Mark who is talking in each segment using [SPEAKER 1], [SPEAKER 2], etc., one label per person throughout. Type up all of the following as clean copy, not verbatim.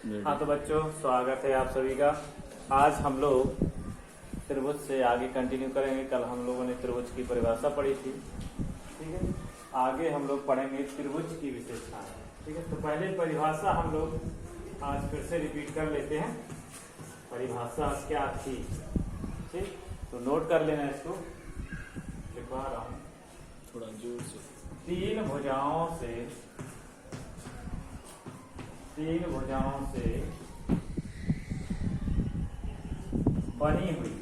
[SPEAKER 1] हाँ तो बच्चों, स्वागत है आप सभी का। आज हम लोग त्रिभुज से आगे कंटिन्यू करेंगे। कल हम लोगों ने त्रिभुज की परिभाषा पढ़ी थी, ठीक है। आगे हम लोग पढ़ेंगे त्रिभुज की विशेषताएं, ठीक है। तो पहले परिभाषा हम लोग आज फिर से रिपीट कर लेते हैं। परिभाषा क्या थी, ठीक। तो नोट कर लेना, इसको लिखवा रहा हूँ
[SPEAKER 2] थोड़ा जोर से।
[SPEAKER 1] तीन भुजाओं से बनी हुई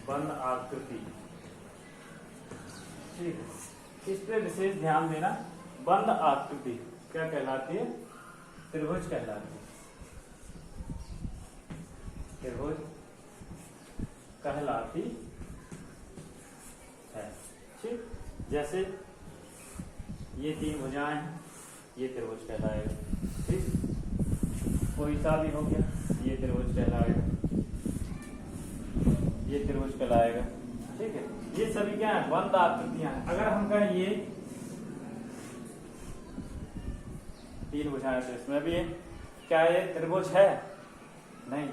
[SPEAKER 1] बंद आकृति, ठीक है। इस पे विशेष ध्यान देना। बंद आकृति क्या कहलाती है? त्रिभुज कहलाती है। त्रिभुज कहलाती है, ठीक। जैसे ये तीन भुजाएं हैं, ये त्रिभुज कहलाएगा, ठीक। कोई सा भी हो गया, ये त्रिभुज कहलाएगा, ये त्रिभुज कहलाएगा, ठीक है। ये सभी क्या है? बंद आकृतियां हैं। अगर हम कहें ये तीन भुजाएं तो इसमें भी है, क्या ये त्रिभुज है? नहीं,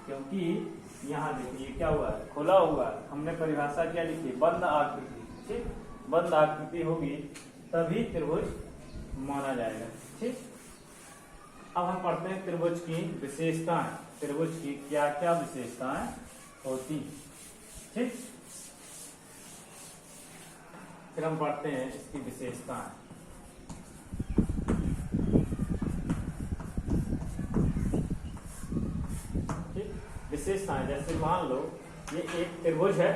[SPEAKER 1] क्योंकि यहाँ देखिए क्या हुआ है, खुला हुआ है। हमने परिभाषा क्या लिखी? बंद आकृति, ठीक। बंद आकृति होगी तभी त्रिभुज माना जाएगा, ठीक। अब हम पढ़ते हैं त्रिभुज की विशेषताएं। त्रिभुज की क्या क्या विशेषताएं होती, ठीक। फिर हम पढ़ते हैं इसकी विशेषताएं, ठीक। विशेषताएं जैसे मान लो ये एक त्रिभुज है,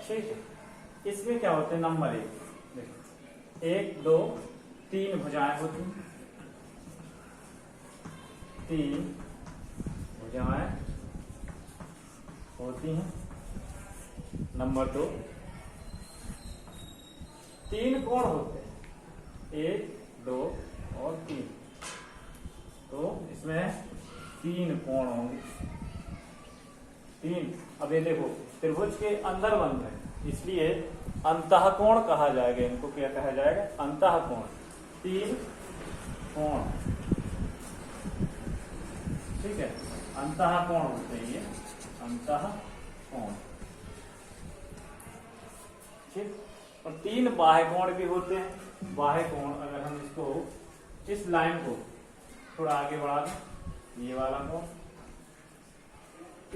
[SPEAKER 1] ठीक है। इसमें क्या होते हैं? नंबर एक, दो, तीन भुजाएं होती हैं। तीन भुजाएं होती हैं। नंबर दो, तीन कोण होते हैं, एक, दो और तीन। तो इसमें तीन कोण होंगे, तीन। अब ये देखो, त्रिभुज के अंदर बंद है, इसलिए अंतःकोण कहा जाएगा। इनको क्या कहा जाएगा? अंतःकोण। तीन कोण, ठीक है। अंतःकोण होते हैं ये, अंतःकोण, ठीक। और तीन बाह्य कोण भी होते हैं। बाह्य कोण, अगर हम इसको, इस लाइन को थोड़ा आगे बढ़ा दें, ये वाला कोण।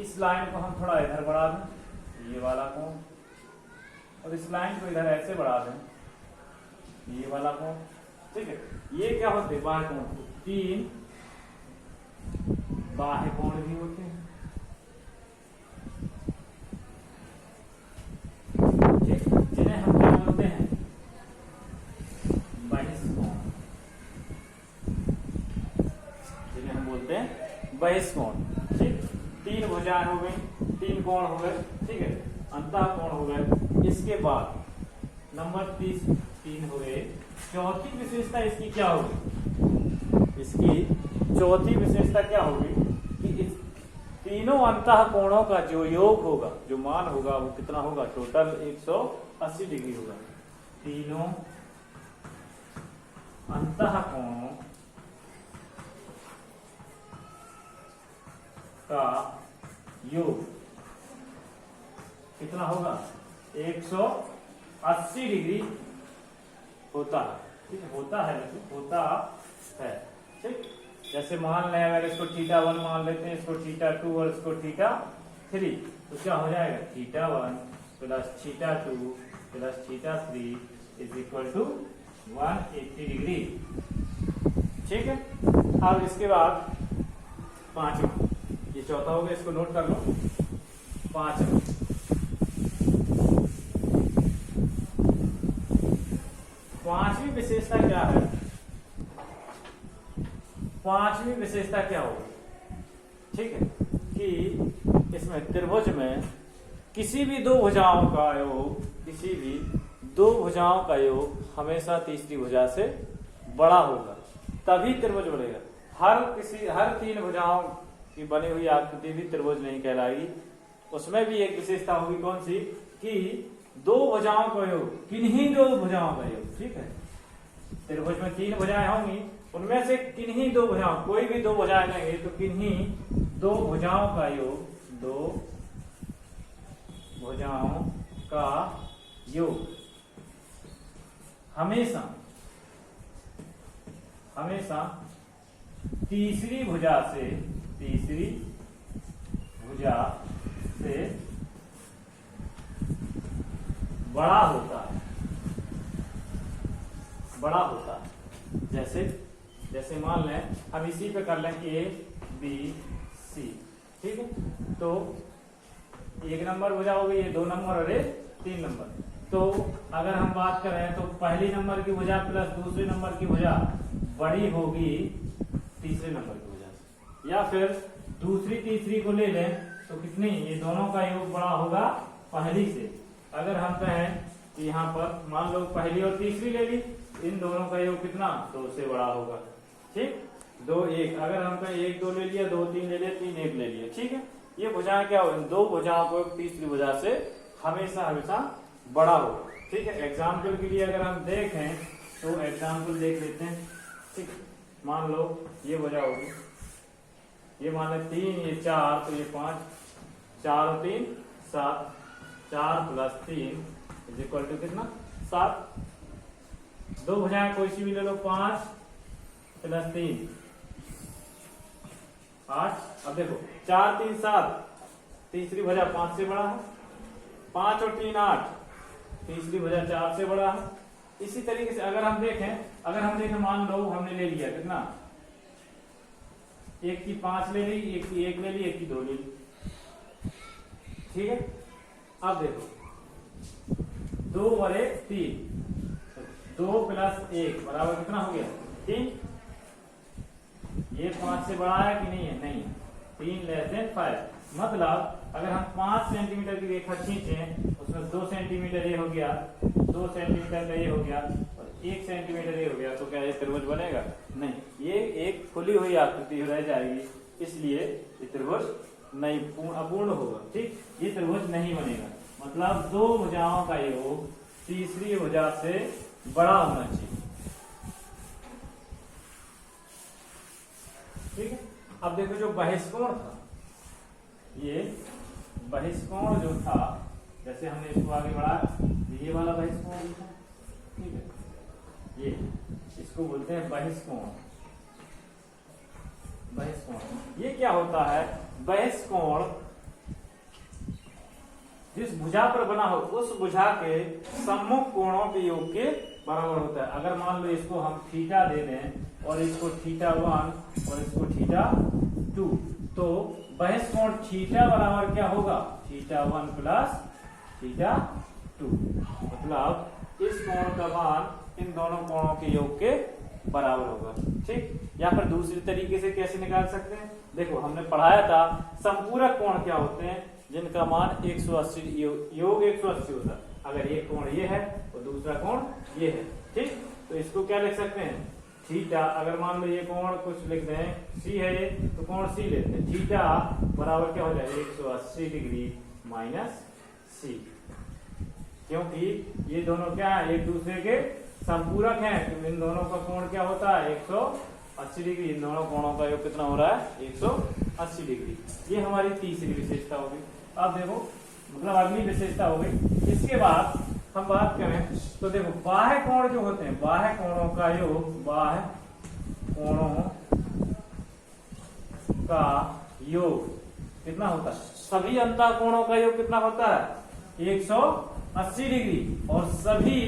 [SPEAKER 1] इस लाइन को हम थोड़ा इधर बढ़ा दें, ये वाला कोण। और इस लाइन को इधर ऐसे बढ़ा दें, ये वाला कोण, ठीक है। ये क्या होते हैं? बाह्य कोण। तीन बाह्य कोण भी होते हैं, ठीक। जिन्हें हम क्या बोलते हैं? बहिष्कोण। जिन्हें हम बोलते हैं बहिष्कोण, ठीक। तीन भुजाएं हो गई, तीन कोण हो गए, ठीक है। अंतःकोण हो गए। इसके बाद नंबर 3 हो गए। चौथी विशेषता इसकी क्या होगी? इसकी चौथी विशेषता क्या होगी कि इस तीनों अंतःकोणों का जो योग होगा, जो मान होगा, वो कितना होगा? टोटल 180 डिग्री होगा। तीनों अंतःकोणों का योग कितना होगा? 180 डिग्री होता है, ठीक है। होता है, होता है, ठीक। जैसे मान लें, अगर इसको θ1 मान लेते हैं, इसको θ2 और इसको θ3, तो क्या हो जाएगा? θ1 plus θ2 plus θ3 is equal to 180 degree, ठीक है। अब इसके बाद पांचवा, ये चौथा हो गया, इसको नोट कर लो। पांचवा, पांचवी विशेषता क्या है? पांचवी विशेषता क्या होगी, ठीक है, कि इसमें त्रिभुज में किसी भी दो भुजाओं का योग, किसी भी दो भुजाओं का योग हमेशा तीसरी भुजा से बड़ा होगा, तभी त्रिभुज बनेगा। हर तीन भुजाओं की बनी हुई आकृति भी त्रिभुज नहीं कहलाएगी। उसमें भी एक विशेषता होगी, कौन सी? कि दो भुजाओं का योग, किन्हीं दो भुजाओं का योग, ठीक है, त्रिभुज में 3 भुजाएं होंगी, उनमें से किन्हीं 2 भुजाओं, कोई भी 2 भुजाएं लेंगे तो किन्हीं 2 भुजाओं का योग, 2 भुजाओं का योग हमेशा हमेशा तीसरी भुजा से बड़ा होता है। जैसे मान लें हम इसी पे कर लें A B C, ठीक है। तो 1 नंबर भुजा हो गई, ये 2 नंबर और ये 3 नंबर। तो अगर हम बात करें तो पहली नंबर की भुजा प्लस दूसरे नंबर की भुजा बड़ी होगी तीसरे नंबर की भुजा से, या फिर दूसरी तीसरी को ले लें तो कितनी, ये दोनों का योग बड़ा होगा पहली से। अगर हम कहें कि यहाँ पर मान लो पहली और तीसरी ले ली, इन दोनों का योग कितना, 2 से बड़ा होगा, ठीक। 2 1, अगर हम कहें 1 2 ले लिया, 2 3 ले लिया, 3 1 ले लिया, ठीक है। ये भुजाएं क्या हो, 2 भुजाओं को तीसरी भुजा से हमेशा बड़ा होगा, ठीक है। एग्जाम्पल के लिए अगर हम देखें तो एग्जाम्पल देख लेते हैं, ठीक। मान लो ये भुजा होगी, ये मान लें 3, ये 4, तो ये 5, 4 और 3 7, 4 प्लस 3 इज इक्वल टू कितना, 7। 2 भुजाएं कोई सी भी ले लो, 5 प्लस 3 8। अब देखो 4 3 7, तीसरी भुजा 5 से बड़ा है, 5 और 3 8, तीसरी भुजा 4 से बड़ा है। इसी तरीके से अगर हम देखें मान लो हमने ले लिया कितना, एक की 5 ले ली, एक की 1 ले ली, एक की 2 ले ली, ठीक है। अब देखो 2 और 1 3, 2 प्लस 1 बराबर कितना हो गया, 3। ये 5 से बड़ा है कि नहीं है, नहीं है, 3 लेस देन 5। मतलब अगर हम 5 सेंटीमीटर की रेखा खींचें, उसमें 2 सेंटीमीटर ये हो गया, 2 सेंटीमीटर का ये हो गया और 1 सेंटीमीटर ये हो गया, तो क्या ये त्रिभुज बनेगा, नहीं, ये एक खुली हुई आकृति रह जाएगी, इसलिए ये त्रिभुज नहीं अपूर्ण होगा, ठीक। ये त्रिभुज नहीं बनेगा। मतलब 2 भुजाओं का योग तीसरी भुजा से बड़ा होना चाहिए, ठीक है। अब देखो जो बहिष्कोण था, ये बहिष्कोण जो था, जैसे हमने इसको आगे बढ़ाया, ये वाला बहिष्कोण था, ठीक है। ये इसको बोलते हैं बहिष्कोण। ये क्या होता है, बहिष्कोण जिस भुजा पर बना हो उस भुजा के सम्मुख कोणों के योग के बराबर होता है। अगर मान लो इसको हम थीटा दे दें और इसको θ1 और इसको θ2, तो बहिष्कोण थीटा बराबर क्या होगा, θ1 प्लस θ2। मतलब इस कोण का मान इन दोनों कोणों के योग के बराबर होगा, ठीक। या फिर दूसरी तरीके से कैसे निकाल सकते हैं, देखो हमने पढ़ाया था संपूरक कोण क्या होते हैं, जिनका मान 180 योग 180 होता है। अगर एक कोण ये है और दूसरा कोण ये है, ठीक। तो इसको क्या लिख सकते हैं, थीटा। अगर मान लो ये कोण कुछ लिख दें सी है तो कोण सी लेते हैं, थीटा बराबर क्या हो जाएगा 180 डिग्री माइनस सी, क्योंकि ये दोनों क्या है, एक दूसरे के संपूरक हैं। तो इन दोनों का कोण क्या होता है 180 डिग्री। इन दोनों कोणों का योग कितना हो रहा है 180 डिग्री। ये हमारी तीसरी विशेषता होगी। अब देखो मतलब अगली विशेषता हो गई। इसके बाद हम बात करें तो देखो बाह्य कोण जो होते हैं, बाह्य कोणों का योग, बाह्य कोणों का योग कितना होता है, सभी अंतः कोणों का योग कितना होता है 180 डिग्री, और सभी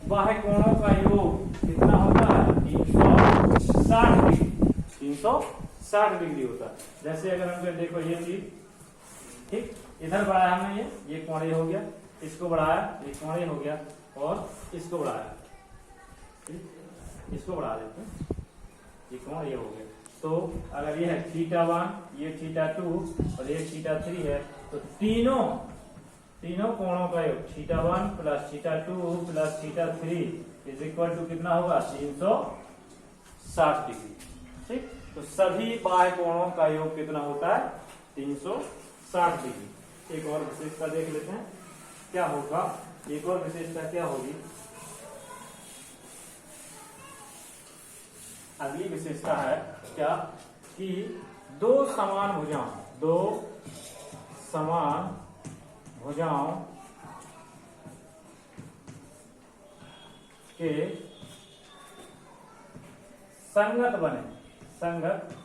[SPEAKER 1] बाह्य कोणों का योग कितना होता है 360 डिग्री। 360 डिग्री होता है। जैसे अगर हम देखो ये चीज, ठीक, इधर बढ़ाया हमने ये कोण ये हो गया, इसको बढ़ाया ये कोण ये हो गया, और इसको बढ़ाया, इसको बढ़ा देते हैं, ये कोण ये हो गया। तो अगर ये है θ1, ये θ2 और ये θ3 है, तो तीनों कोणों का योग θ1 plus θ2 plus θ3 is equal to कितना होगा 360 डिग्री, ठीक। तो सभी बाह्य कोणों का योग कितना होता है 360 डिग्री। एक और विशेषता देख लेते हैं क्या होगा, एक और विशेषता क्या होगी, अगली विशेषता है क्या कि दो समान भुजाओं के संगत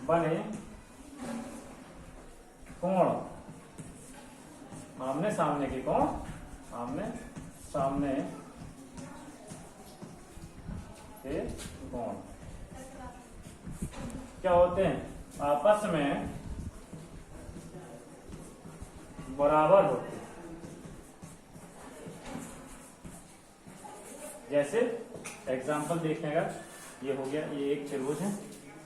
[SPEAKER 1] बने कोण, आमने सामने के कोण, आमने सामने के कोण क्या होते हैं? आपस में बराबर होते हैं। जैसे एग्जाम्पल देखने का, ये हो गया, ये एक त्रिभुज है,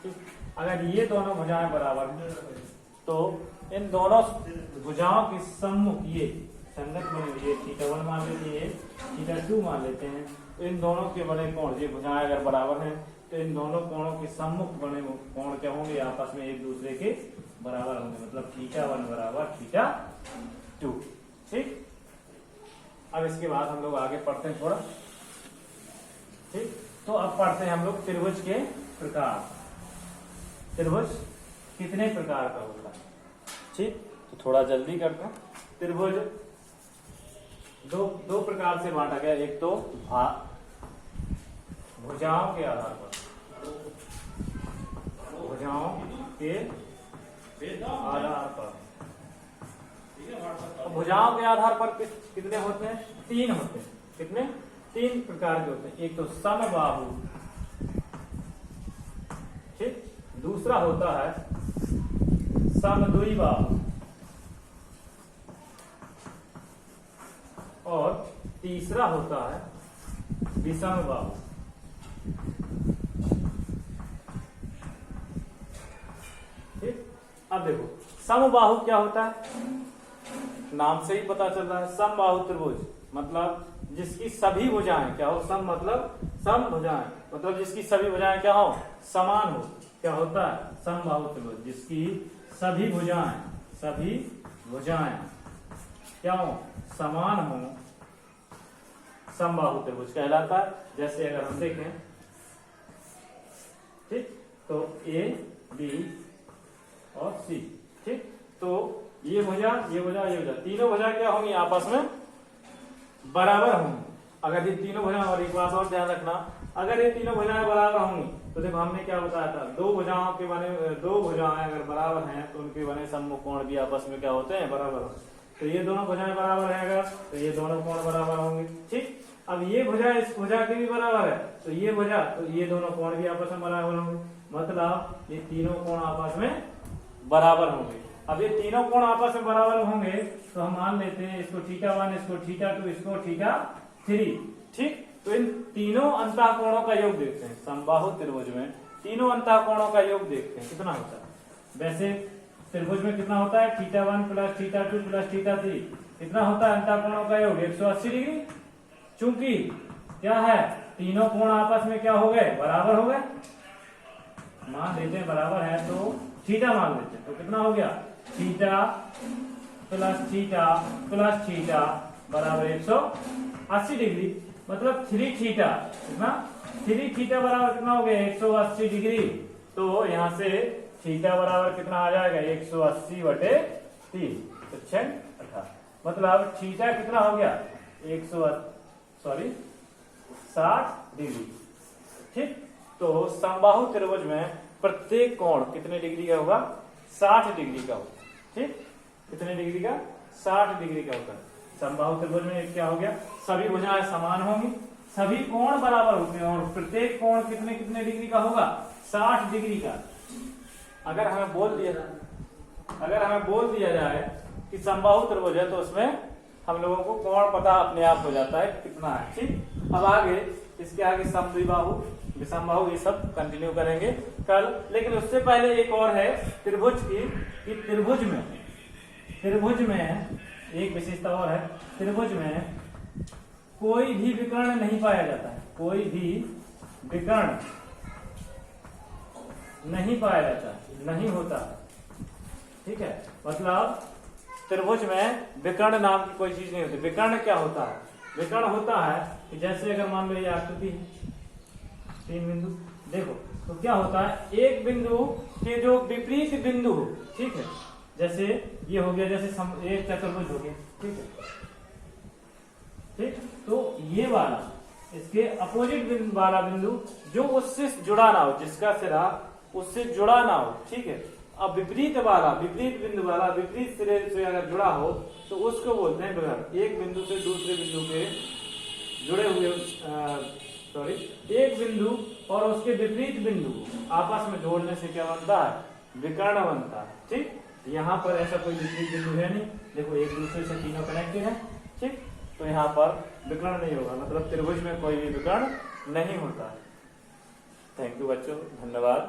[SPEAKER 1] ठीक। अगर ये दोनों भुजाएं बराबर हैं तो इन दोनों भुजाओं के सम्मुख ये संगत बने हुए θ1 मान लेते हैं, θ2 मान लेते हैं, तो इन दोनों के बने कोण, ये भुजाएं अगर बराबर हैं तो इन दोनों कोणों के सम्मुख बने कोण क्या होंगे? आपस में एक दूसरे के बराबर होंगे, मतलब θ1 बराबर θ2, ठीक। अब इसके बाद हम लोग आगे पढ़ते हैं थोड़ा, ठीक। तो अब पढ़ते हैं हम लोग त्रिभुज के प्रकार। त्रिभुज कितने प्रकार का होता है, ठीक। तो थोड़ा जल्दी करते हैं। त्रिभुज दो प्रकार से बांटा गया, एक तो भुजाओं के आधार पर, भुजाओं के आधार पर, भुजाओं के आधार पर कितने होते हैं? 3 होते हैं। कितने? 3 प्रकार के होते हैं। एक तो समबाहु, ठीक। दूसरा होता है समद्विबाहु, और तीसरा होता है विषमबाहु। ठीक। अब देखो समबाहु क्या होता है, नाम से ही पता चल रहा है। समबाहु त्रिभुज मतलब जिसकी सभी भुजाएं क्या हो, सम मतलब सम भुजाएं, मतलब जिसकी सभी भुजाएं क्या हो, समान हो, क्या होता है? समबाहु त्रिभुज। जिसकी सभी भुजाएं क्या हो, समान हो, समबाहु त्रिभुज कहलाता है। जैसे अगर हम देखें, ठीक, तो ए बी और सी, ठीक। तो ये भुजा तीनों भुजा क्या होंगी? आपस में बराबर होंगी। अगर ये तीनों भुजाएं, और एक बात और ध्यान रखना, अगर ये तीनों भुजाएं बराबर होंगी तो देखो हमने क्या बताया था, दो भुजाएं अगर बराबर हैं तो उनके बने सम्मुख कोण भी आपस में क्या होते हैं? बराबर होते हैं। तो ये दोनों भुजाएं बराबर है अगर, तो ये दोनों कोण बराबर होंगे, ठीक। अब ये भुजा इस भुजा के भी बराबर है, तो ये भुजा, तो ये दोनों कोण भी आपस में बराबर होंगे, मतलब ये तीनों कोण आपस में बराबर होंगे। अब ये तीनों कोण आपस में बराबर होंगे तो हम मान लेते हैं इसको θ1, इसको θ2, इसको θ3, ठीक। तो इन तीनों अंतः कोणों का योग देखते हैं। समबाहु त्रिभुज में तीनों अंतः कोणों का योग देखते हैं कितना होता है। वैसे त्रिभुज में कितना होता है? θ1 + θ2 + θ3 कितना होता है अंतः कोणों का योग? 180 डिग्री। चूंकि क्या है, तीनों कोण आपस में क्या हो गए? बराबर हो गए। मान लेते हैं बराबर है तो थीटा मान लेते हैं, तो कितना हो गया? θ + θ बराबर 180 डिग्री, मतलब 3θ, कितना? 3θ बराबर कितना हो गया? 180 डिग्री। तो यहाँ से θ बराबर कितना आ जाएगा? 180/3, तो 6/18, मतलब θ कितना हो गया? 60 डिग्री, ठीक। तो समबाहु त्रिभुज में प्रत्येक कोण कितने डिग्री का होगा? 60 डिग्री का होगा, ठीक। कितने डिग्री का? 60 डिग्री का होगा। समबाहु त्रिभुज में क्या हो गया? सभी भुजाएं समान होंगी, सभी कोण बराबर होते हैं, और प्रत्येक कोण कितने कितने डिग्री का होगा? 60 डिग्री का। अगर हमें बोल दिया जाए कि समबाहु त्रिभुज है तो उसमें हम लोगों को कोण पता अपने आप हो जाता है कितना है, ठीक। अब आगे इसके आगे समद्विबाहु, विषमबाहु, ये सब कंटिन्यू करेंगे कल। लेकिन उससे पहले एक और है त्रिभुज की, कि त्रिभुज में एक विशेषता और है। त्रिभुज में कोई भी विकर्ण नहीं पाया जाता है, कोई भी विकर्ण नहीं पाया जाता, नहीं होता, ठीक है। मतलब त्रिभुज में विकर्ण नाम की कोई चीज नहीं होती। विकर्ण क्या होता है? विकर्ण होता है कि जैसे अगर मान लो ये आकृति है, तीन बिंदु। देखो तो क्या होता है, एक बिंदु के जो विपरीत बिंदु हो, ठीक है, जैसे ये हो गया, जैसे एक चतुर्भुज हो गया, ठीक है, ठीक, तो ये वाला इसके अपोजिट वाला बिंदु जो उससे जुड़ा ना हो, जिसका सिरा उससे जुड़ा ना हो, ठीक है। अब विपरीत बिंदु वाला विपरीत सिरे से अगर जुड़ा हो तो उसको बोलते हैं विकर्ण। एक बिंदु से दूसरे बिंदु के जुड़े हुए एक बिंदु और उसके विपरीत बिंदु आपस में जोड़ने से क्या बनता है, विकर्ण बनता है, ठीक। यहाँ पर ऐसा कोई विपरीत बिंदु है नहीं, देखो एक दूसरे से तीनों कनेक्टेड है, ठीक, तो यहाँ पर विकर्ण नहीं होगा, मतलब त्रिभुज में कोई भी विकर्ण नहीं होता है। थैंक यू बच्चों, धन्यवाद।